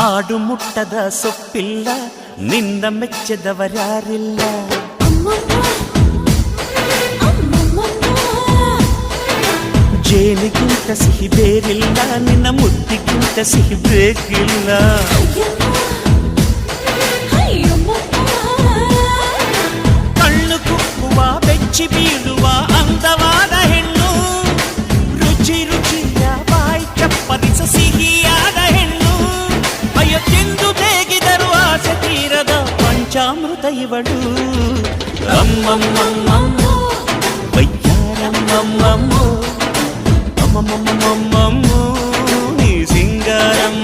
ಆಡು ಮುಟ್ಟದ ಸೊಪ್ಪಿಲ್ಲ ನಿನ್ನ ಮೆಚ್ಚದವರ್ಯಾರಿಲ್ಲ ಜೇನಿಗಿಂತ ಸಿಹಿ ಬೇರಿಲ್ಲ ನಿನ್ನ ಮುದ್ದಿಗಿಂತ ಸಿಹಿ ಬೇಕಿಲ್ಲ ಕಣ್ಣು ಕುಕ್ಕುವ ಬೆಚ್ಚಿ ಬೀಳುವ ಅಂದವಾದ ಹೆಣ್ಣು ರುಚಿ ರುಚಿಯ ಬಾಯಿ ಚಪ್ಪರಿಸ ಸಿಹಿಯಾದ ಹೆಣ್ಣು ಅಯ್ಯೋ ತಿಂದು ಬೇಗಿದರು ಆಸೆ ತೀರದ ಪಂಚಾಮೃತ ಇವಳು ಅಮ್ಮಮ್ಮಮ್ಮಮ್ಮ ವಯ್ಯಾರಮ್ಮಮ್ಮಮ್ಮ ಅಮ್ಮಮ್ಮಮ್ಮಮ್ಮಮ್ಮ ನೀ ಸಿಂಗಾರಮ್ಮ